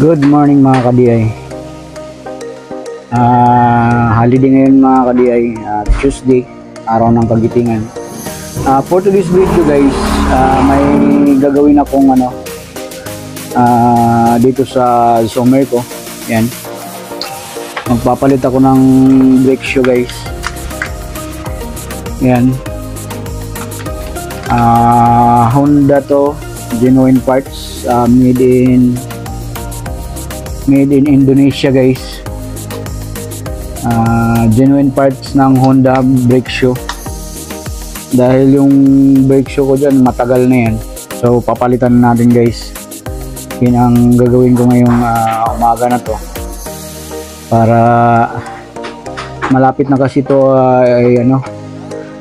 Good morning mga ka-DI. Holiday ngayon mga ka-DI, Tuesday, araw ng Kagitingan. For today's video guys, may gagawin akong dito sa summer ko. Yan. Magpapalit ako ng brake shoe guys. Yan. Honda to, genuine parts, made in Indonesia guys. Genuine parts ng Honda brake shoe. Dahil yung brake shoe ko dyan matagal na yan, so papalitan natin guys. Yun ang gagawin ko ngayong umaga na to, para malapit na kasi to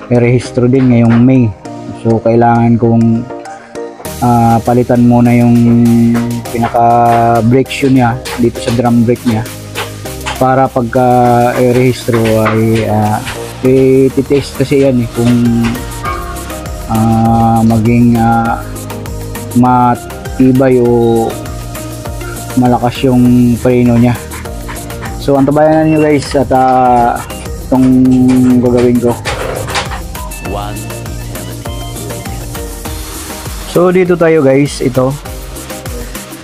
i-rehistro din ngayong May. So kailangan kong palitan muna yung pinaka brake shoe niya dito sa drum brake niya, para pagka i-rehistro ay i-test kasi yan kung maging matibay o malakas yung preno niya. So antabayan nyo guys at itong gagawin ko. So dito tayo guys, ito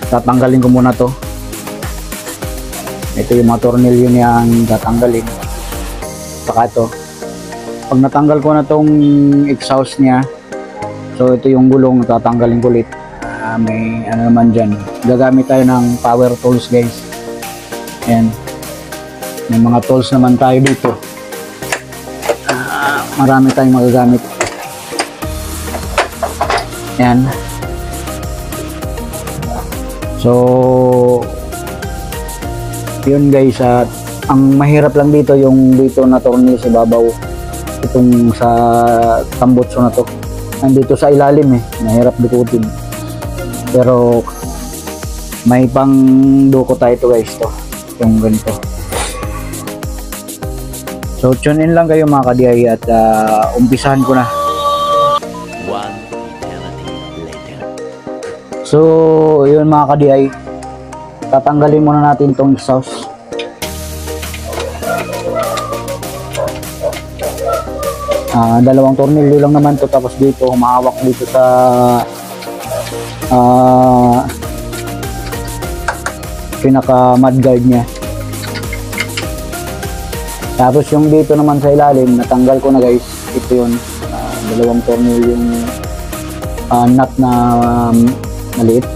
tatanggalin ko muna to. Ito yung mga tornilyo niyang tatanggalin. Saka ito, pag natanggal ko na tong exhaust niya, so ito yung gulong, tatanggalin ko ulit. May naman dyan, gagamit tayo ng power tools guys. Ayan, may mga tools naman tayo dito. Marami tayong magagamit. Yan. So yun guys, at ang mahirap lang dito yung dito na tornilyo sa babaw, itong sa tambutso na to, nandito sa ilalim mahirap dukutin, pero may pang duko tayo to guys, to yung ganito. So tune in lang kayo mga ka-DI at umpisahan ko na. So yun mga ka-DI, tatanggalin muna natin tong exhaust. Dalawang tornilyo lang naman to, tapos dito humahawak dito sa pinaka mudguard nya. Tapos yung dito naman sa ilalim natanggal ko na guys. Ito yun, dalawang tornilyo yung nut na maliit.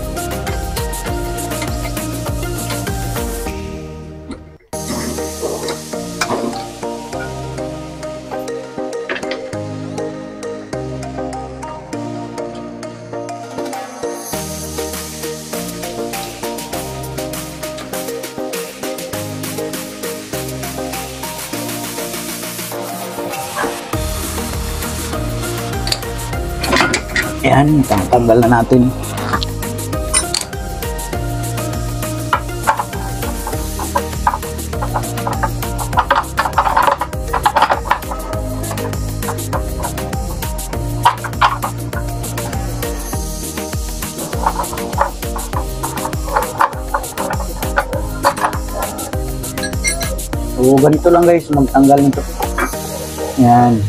Yan, tanggal na natin. So ganito lang guys, magtanggal nito. Yan.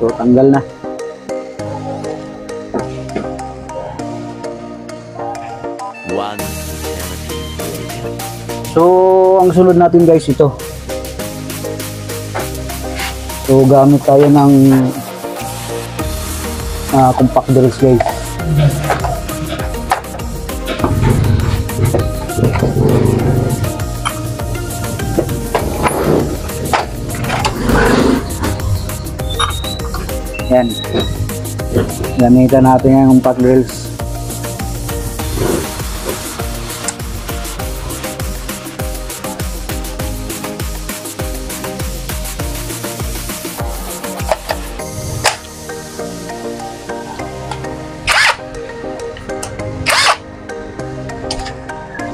So tanggal na. So ang sunod natin guys, ito. So gamit tayo ng compact drills guys. Yan. Gamitan natin yung compact drills.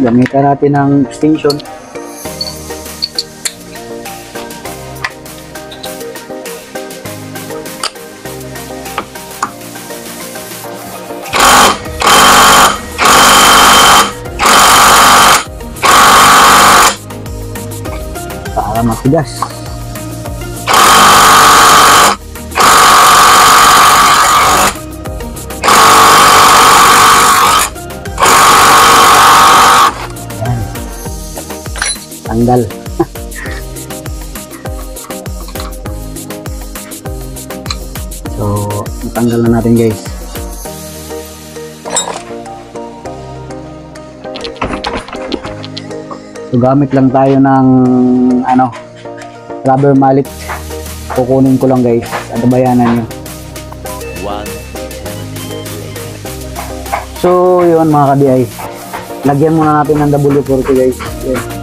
Gamitan natin ng extension. matigas. Ayan. Tanggal. So, natanggal na natin guys. So, gamit lang tayo ng rubber mallet. Kukunin ko lang guys. At bayanan nyo. So, yun mga ka-DI. Lagyan muna natin ng W40 guys. Yan.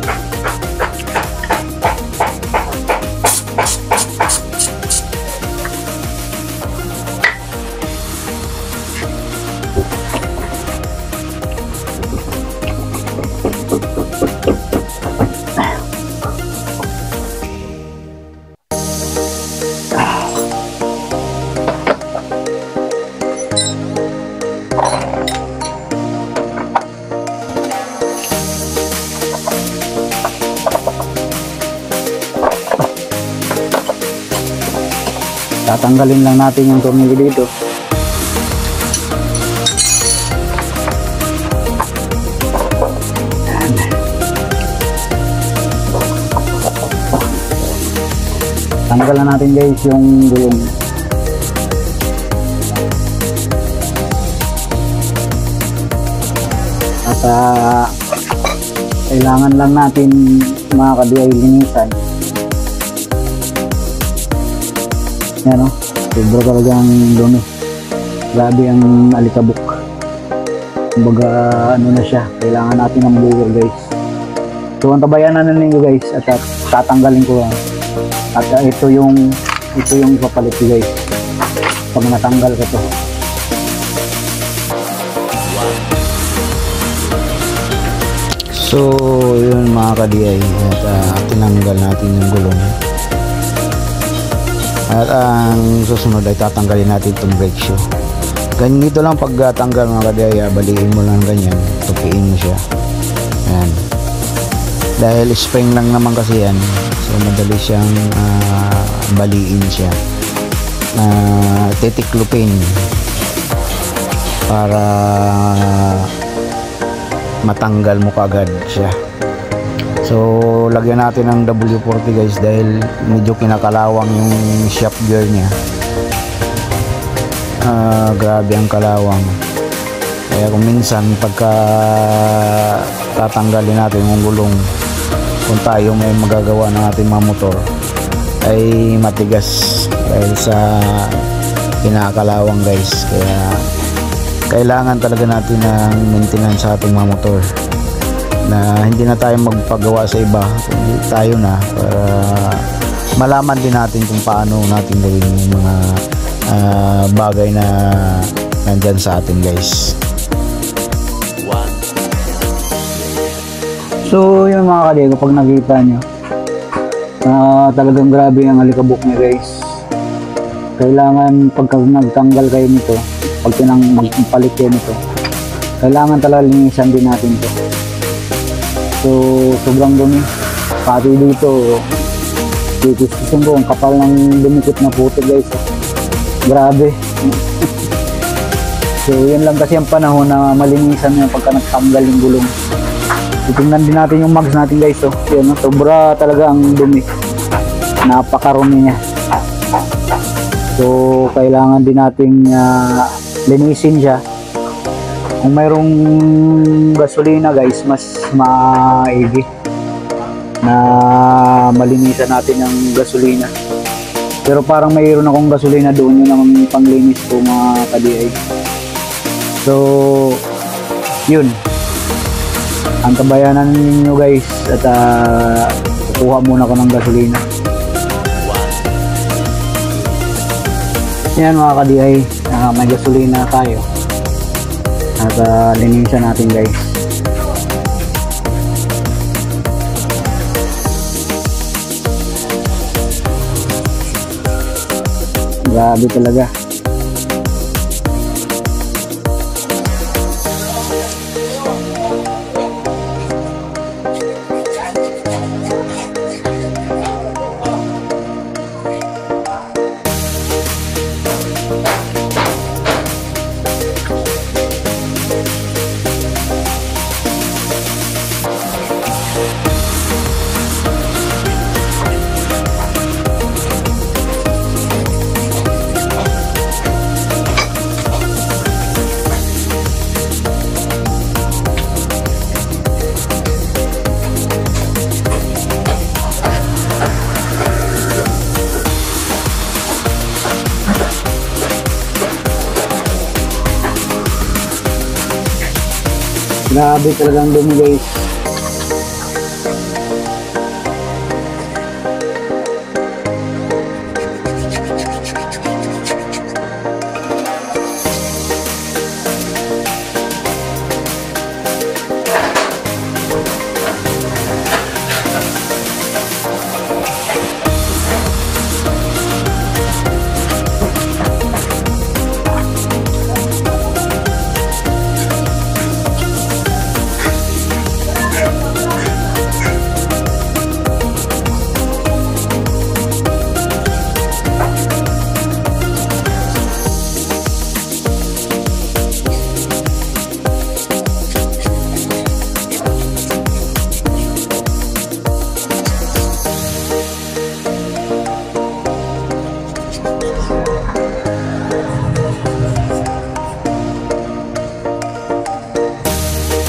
Tatanggalin lang natin yung tornilyo dito. Tanggalan natin guys yung gulong. At kailangan lang natin mga ka-DI linisan. Yan o, sobra talagang dumi. Grabe ang alikabok. Kumbaga ano na siya, kailangan natin ng blower guys. So ang tabayanan na ninyo guys at tatanggalin ko yan. At ito yung ipapalit ko guys pag natanggal ko to. So yun mga ka-DI, at tinanggal natin yung gulong. At ang susunod ay tatanggalin natin itong brake shoe. Ganito lang pagtanggal mga ka-DI, baliin mo lang ganyan, tupiin mo siya. Ayan. Dahil spring lang naman kasi yan, so madali siyang baliin siya. Titiklupin para matanggal mo kagad siya. So lagyan natin ng W40 guys dahil medyo kinakalawang yung shaft gear niya. Grabe ang kalawang. Kaya kung minsan pagka tatanggalin natin yung gulong, kung tayo may magagawa ng ating mga motor, ay matigas dahil sa kinakalawang guys. Kaya kailangan talaga natin ng maintenance sa ating mga motor, na hindi na tayo magpagawa sa iba, kundi tayo na, para malaman din natin kung paano natin gawin yung mga bagay na nandyan sa atin guys. So yun mga ka-DI, kapag nakita nyo talagang grabe ang alikabok niya guys. Kailangan pagka nagtanggal kayo nito, pag magpalit kayo nito, kailangan talaga linisan din natin to. So sobrang dumi, pati dito titis-tisin ko, ang kapal ng dumikit na puto guys. Grabe. So yun lang kasi ang panahon na malinisan na pagka nagtanggal yung gulong. Titingnan din natin yung mags natin guys. So yun, sobra talaga ang dumi, napakarumi niya. So kailangan din natin linisin siya. Kung mayroong gasolina guys, mas maigi na malinisan natin ang gasolina. Pero parang mayroon akong gasolina doon, yun ang panglinis ko mga ka-DI. So yun, ang tabayanan ninyo guys, at kukuha muna ko ng gasolina. Yan mga ka-DI, may gasolina tayo. At linisan natin guys. Grabe talaga. Grabe talagang dumi guys.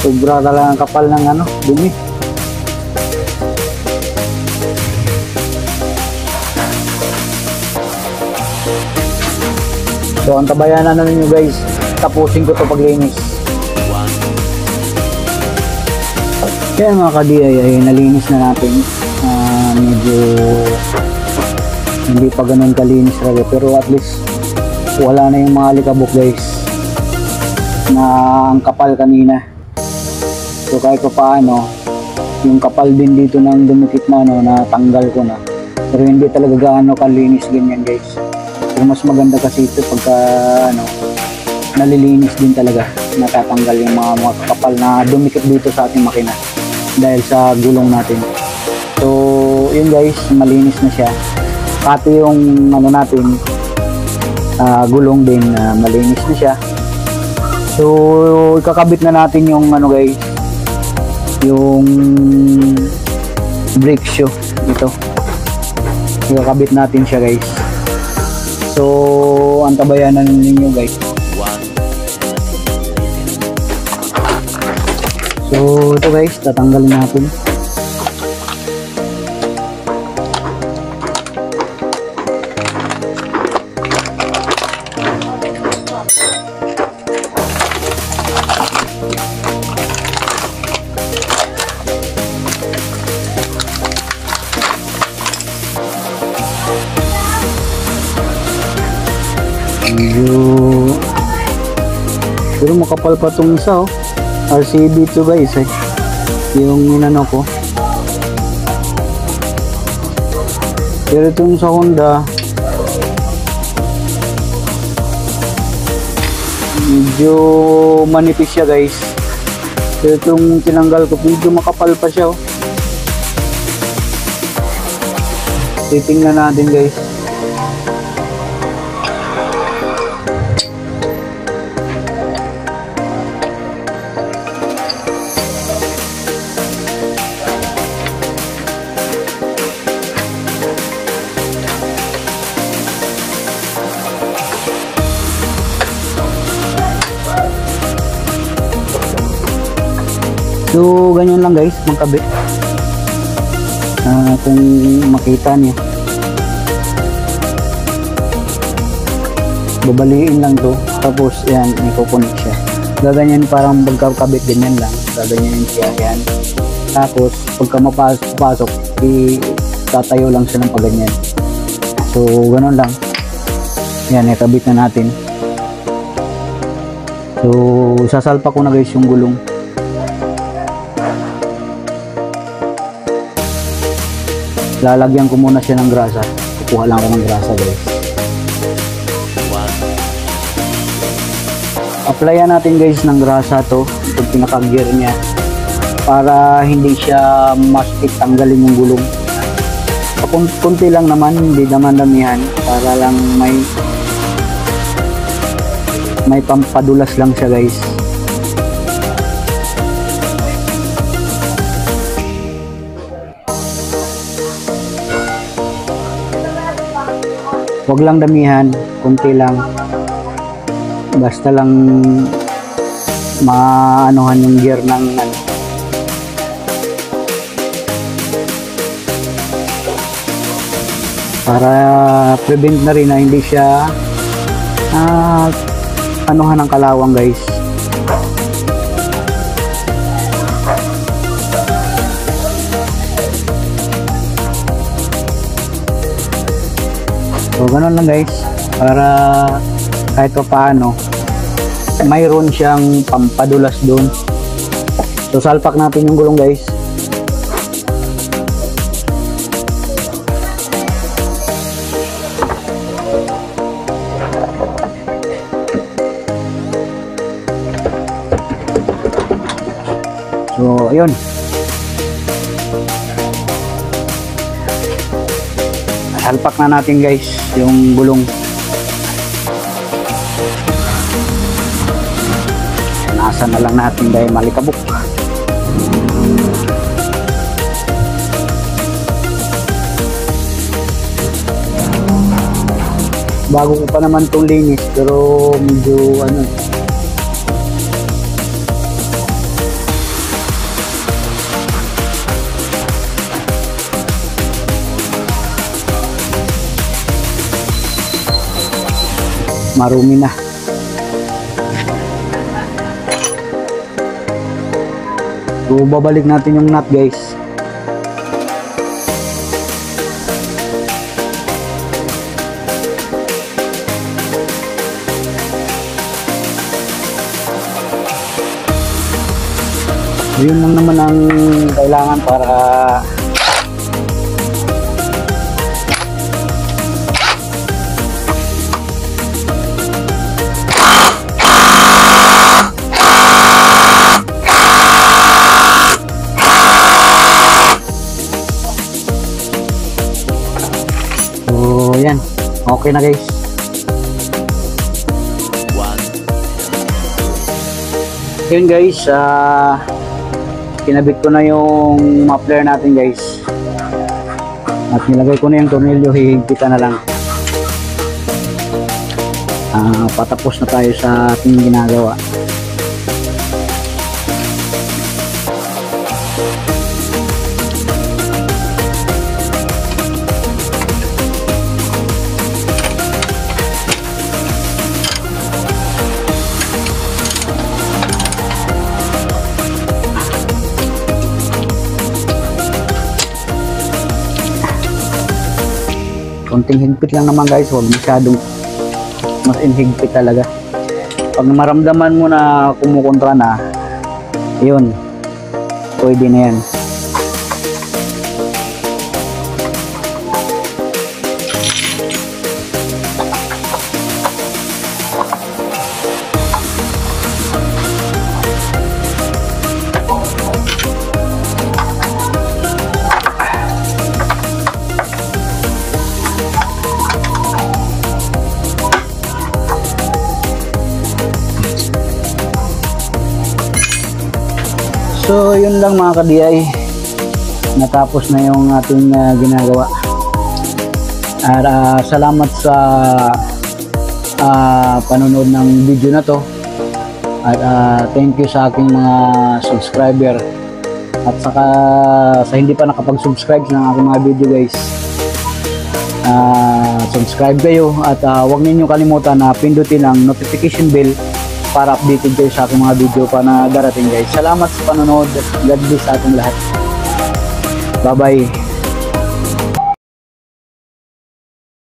Sobra talagang kapal ng ano, dumi. So ang tabayanan na ninyo guys, tapusin ko to paglinis. Kaya mga ka-DIY ay nalinis na natin. Medyo hindi pa ganun kalinis talaga, pero at least wala na yung mga alikabok guys na ang kapal kanina. So kahit pa paano, yung kapal din dito ng dumikit na ano, na tanggal ko na. Pero hindi talaga gaano kalinis ganyan guys. Pero mas maganda kasi ito pagka ano, nalilinis din talaga, natatanggal yung mga kapal na dumikit dito sa ating makina dahil sa gulong natin. So yun guys, malinis na siya. Pati yung ano natin, gulong din, malinis na siya. So ikakabit na natin yung ano guys, yung brake shoe ito. Ikakabit natin siya guys. So ang tabayanan ninyo guys. So ito guys, tatanggalin natin. Pero makapal pa itong isa, oh. RCB to guys, yung inano ko. Pero itong sa Honda medyo manipis siya guys. Pero itong tinanggal ko, medyo makapal pa siya, oh. Titingnan natin guys. So ganyan lang guys, magkabit. Kung makita niyo, babaliin lang to, tapos yan, iko-connect siya. Gaganyan, parang pagkakabit ganyan lang, gaganyan siya yan. Tapos pagka mapasok, tatayo lang siya ng paganyan. So ganun lang. Yan, ikabit na natin. So sasalpa ko na guys yung gulong. Lalagyan ko muna siya ng grasa. Kukuha lang ako ng grasa guys. Applyan natin guys ng grasa to, itong pinaka-gear niya, para hindi siya mastik tanggalin yung gulong. Kunti lang naman, hindi naman damihan, para lang may pampadulas lang siya guys. Huwag lang damihan, kunti lang. Basta lang maanuhan yung gear ng ano. Para prevent na rin na hindi siya anuhan ng kalawang guys. ganun lang guys, para kahit pa paano mayroon siyang pampadulas doon. So salpak natin yung gulong guys. So ayun, salpak na natin guys yung gulong. Nasa na lang natin dahil malikabok. Bago ko pa naman itong linis, pero medyo ano, marumi na. So babalik natin yung nut guys. So, yun lang naman ang kailangan para yan, okay na guys. Yun guys, kinabit ko na yung muffler natin guys, at nilagay ko na yung tornilyo, hihigpitan na lang. Patapos na tayo sa ating ginagawa. Konting higpit lang naman guys, huwag masyadong mas higpit talaga. Pag maramdaman mo na kumukontra na, yun, pwede na yan. So yun lang mga ka-DI, natapos na yung ating ginagawa. At salamat sa panonood ng video na to, at thank you sa aking mga subscriber, at saka sa hindi pa nakapag-subscribe ng aking mga video guys, subscribe kayo, at huwag ninyo kalimutan na pindutin ang notification bell para updated kayo sa aking mga video pa na darating guys. Salamat sa panonood. God bless sa ating lahat. Bye bye.